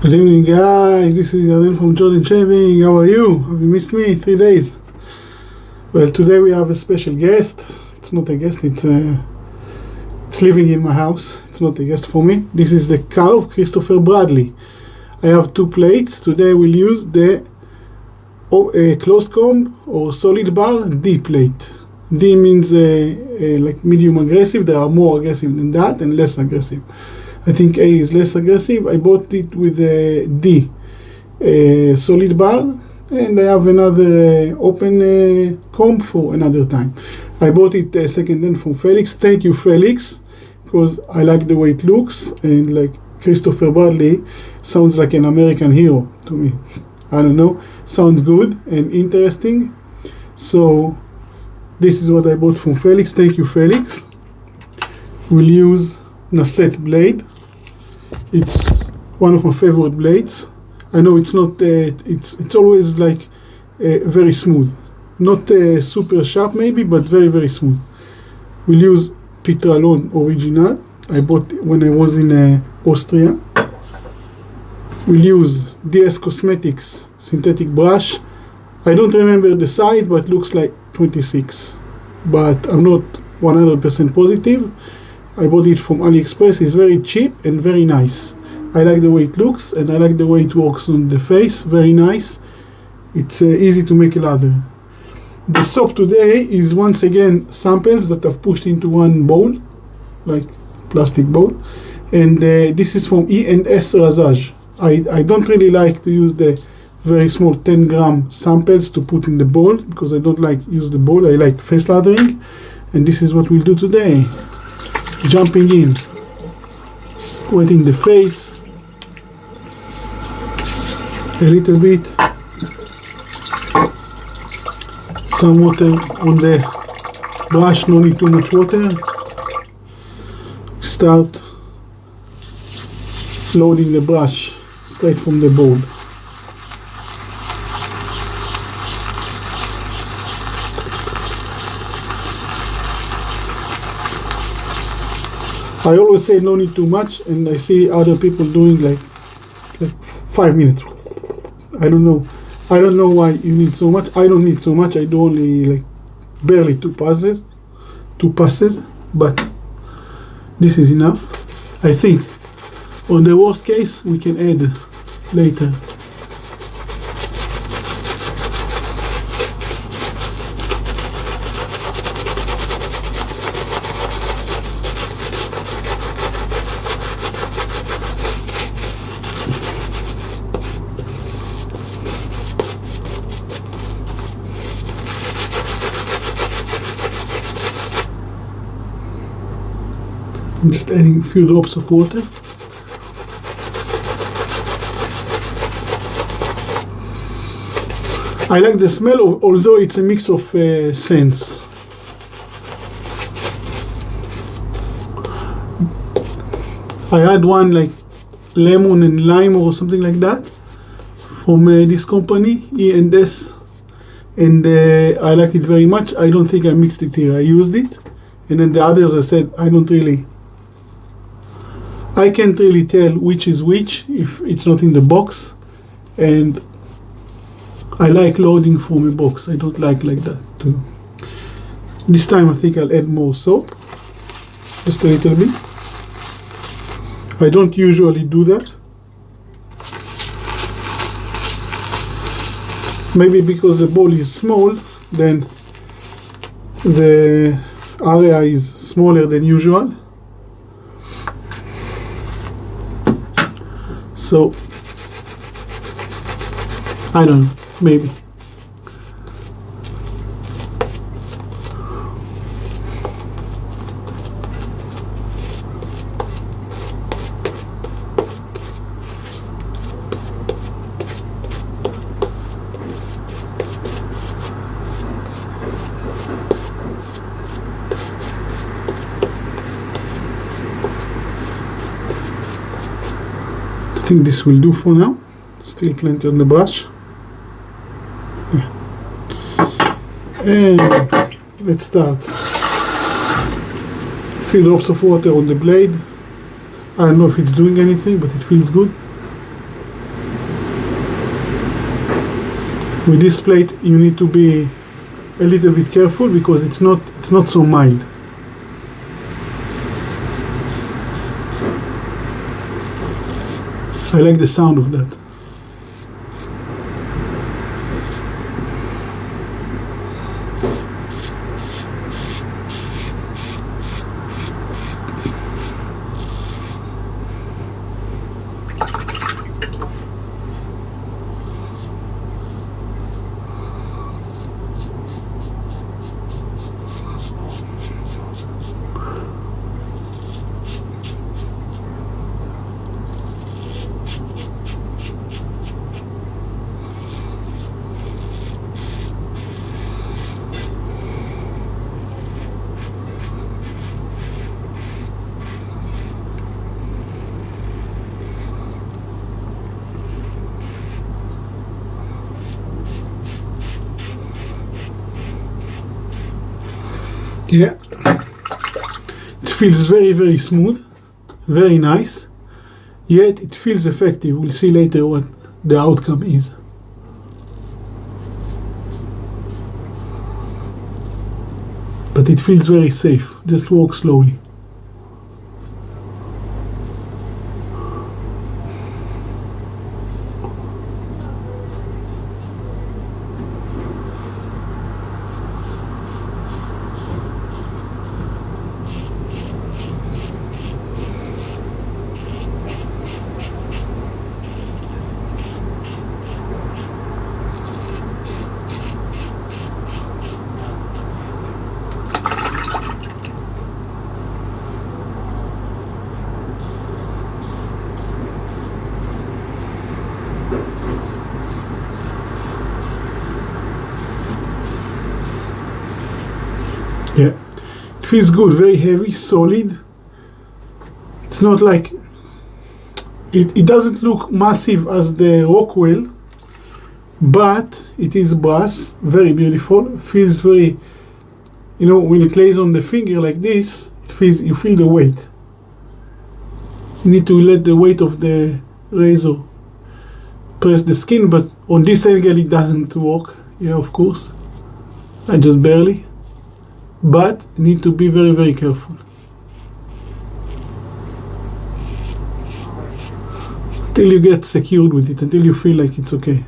Good evening, guys. This is Adel from Jordan Shaving. How are you? Have you missed me? 3 days. Well, today we have a special guest. It's not a guest, it's living in my house. It's not a guest for me. This is the Karve Christopher Bradley. I have 2 plates. Today we'll use the closed comb or solid bar D plate. D means like medium aggressive. There are more aggressive than that and less aggressive. I think A is less aggressive. I bought it with a D solid bar, and I have another open comb for another time. I bought it second hand from Felix. Thank you, Felix, because I like the way it looks, and like Christopher Bradley sounds like an American hero to me. I don't know, sounds good and interesting. So this is what I bought from Felix. Thank you, Felix. We'll use Nacet blade. It's one of my favorite blades. I know it's not it's always like very smooth, not super sharp maybe, but very smooth. We'll use Pitralon original. I bought when I was in Austria. We'll use DS Cosmetics synthetic brush. I don't remember the size, but looks like 26, but I'm not 100% positive. I bought it from AliExpress. It's very cheap and very nice. I like the way it looks, and I like the way it works on the face. Very nice. It's easy to make a lather. The soap today is once again samples that I've pushed into one bowl, like plastic bowl, and this is from E&S Rasage. I don't really like to use the very small 10-gram samples to put in the bowl, because I don't like use the bowl. I like face lathering, and this is what we'll do today. Jumping in, wetting the face a little bit, some water on the brush, no need too much water. Start loading the brush straight from the bowl. I always say no need too much, and I see other people doing like 5 minutes. I don't know why you need so much. I don't need so much. I do only like barely two passes, but this is enough. I think on the worst case we can add later. I'm just adding a few drops of water. I like the smell, although it's a mix of scents. I had one like lemon and lime or something like that from this company, E&S, and I liked it very much. I don't think I mixed it here. I used it, and then the others I said I can't really tell which is which if it's not in the box, and I like loading from a box. I don't like that too. This time I think I'll add more soap, just a little bit. I don't usually do that. Maybe because the bowl is small, then the area is smaller than usual. So, I don't know, maybe. I think this will do for now. Still plenty on the brush. Yeah. And let's start. Few drops of water on the blade. I don't know if it's doing anything, but it feels good. With this plate you need to be a little bit careful because it's not so mild. I like the sound of that. Yeah, it feels very, very smooth, very nice, yet it feels effective. We'll see later what the outcome is. But it feels very safe. Just walk slowly. Yeah, it feels good, very heavy, solid. It's not like, it doesn't look massive as the Rockwell, but it is brass, very beautiful. Feels very, you know, when it lays on the finger like this, it feels, you feel the weight. You need to let the weight of the razor press the skin, but on this angle it doesn't work. Yeah, of course, I just barely. But you need to be very, very careful. Until you get secured with it, until you feel like it's okay.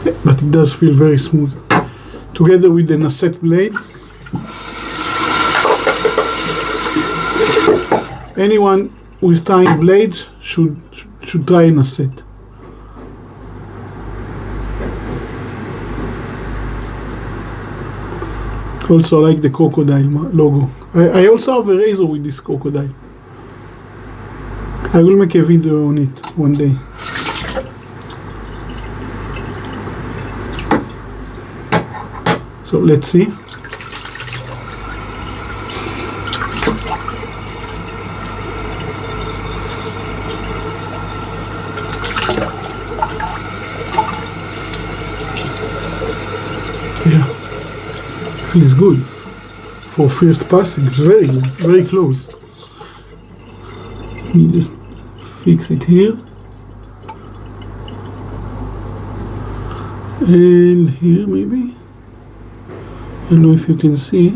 Yeah, but it does feel very smooth. Together with the Nacet blade. Anyone who is tying blades should try Nacet. Also, I like the crocodile logo. I also have a razor with this crocodile. I will make a video on it one day. So let's see. Yeah, feels good. For first pass, it's very good, very close. You just fix it here. And here maybe. I don't know if you can see.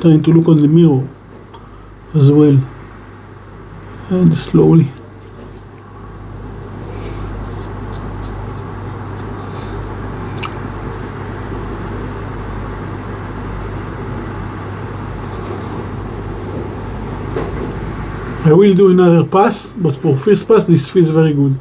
Trying to look on the mirror as well. And slowly. I will do another pass, but for first pass this feels very good.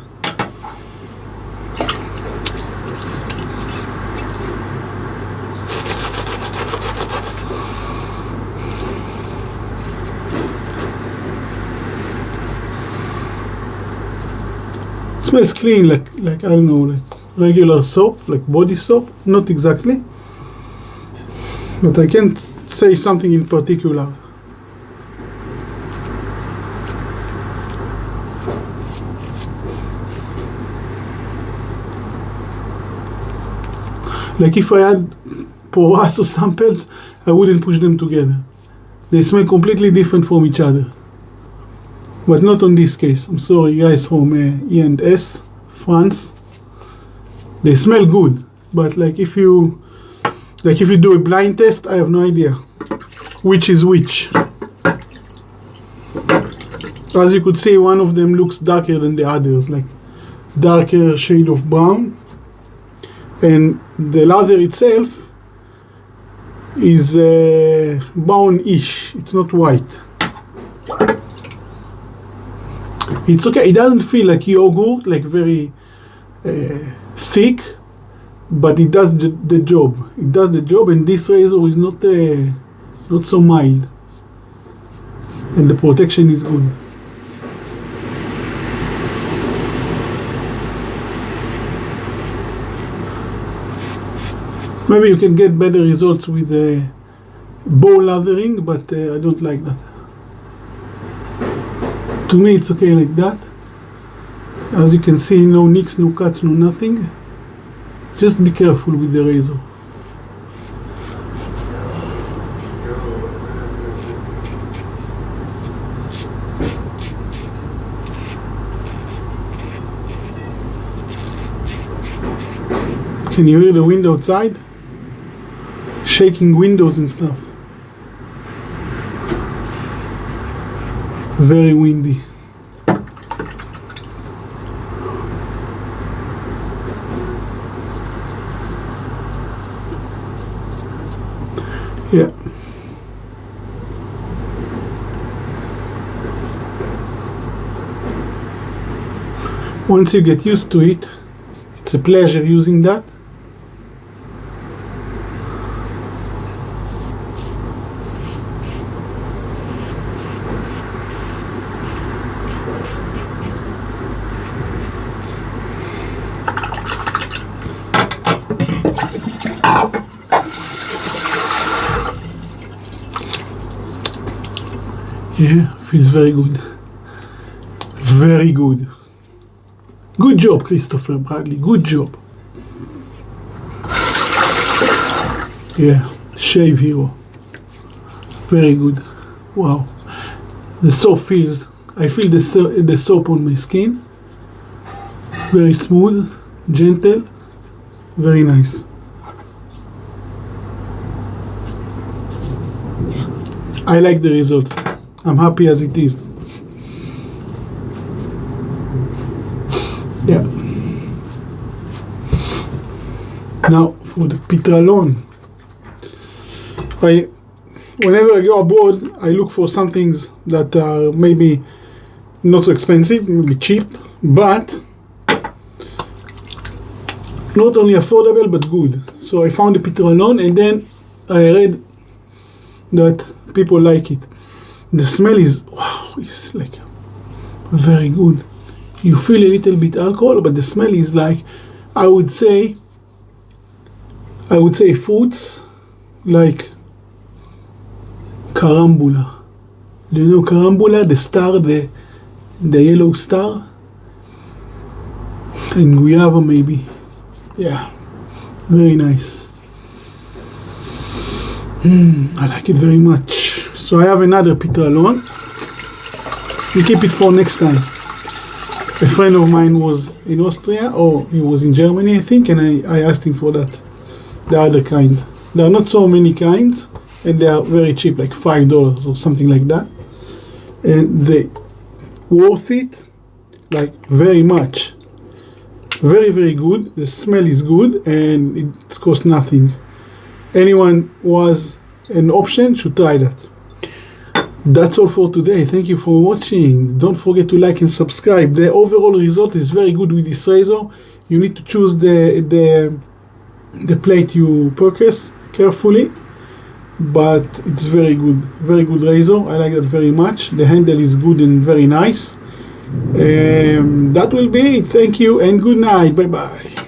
It smells clean, like I don't know, like regular soap, like body soap. Not exactly, but I can't say something in particular. Like if I had porous or samples, I wouldn't push them together. They smell completely different from each other. But not on this case. I'm sorry guys from E&S, France. They smell good, but like if you do a blind test, I have no idea which is which. As you could see, one of them looks darker than the others, like darker shade of brown, and the leather itself is brownish. It's not white. It's okay. It doesn't feel like yogurt, like very thick, but it does the job. It does the job, and this razor is not so mild, and the protection is good. Maybe you can get better results with bow lathering, but I don't like that. To me, it's okay like that. As you can see, no nicks, no cuts, no nothing. Just be careful with the razor. Can you hear the wind outside? Shaking windows and stuff. Very windy. Yeah. Once you get used to it, it's a pleasure using that. Yeah, feels very good. Very good. Good job, Christopher Bradley. Good job. Yeah, shave hero. Very good. Wow. The soap feels, I feel the soap on my skin. Very smooth, gentle, very nice. I like the result. I'm happy as it is. Yeah. Now for the Pitralon. Whenever I go abroad, I look for some things that are maybe not so expensive, maybe cheap, but not only affordable but good. So I found the Pitralon, and then I read that people like it. The smell is, wow, it's like very good. You feel a little bit alcohol, but the smell is like, I would say fruits like carambula. Do you know carambula? The star, the yellow star, and guava maybe. Yeah, very nice. I like it very much. So I have another Pitralon. We keep it for next time. A friend of mine was in Austria, or he was in Germany, I think, and I asked him for that, the other kind. There are not so many kinds, and they are very cheap, like $5 or something like that. And they worth it, like very much. Very, very good. The smell is good, and it costs nothing. Anyone who has an option should try that. That's all for today. Thank you for watching. Don't forget to like and subscribe. The overall result is very good with this razor. You need to choose the plate you purchase carefully, but it's very good razor. I like that very much. The handle is good and very nice. That will be it. Thank you and good night. Bye bye.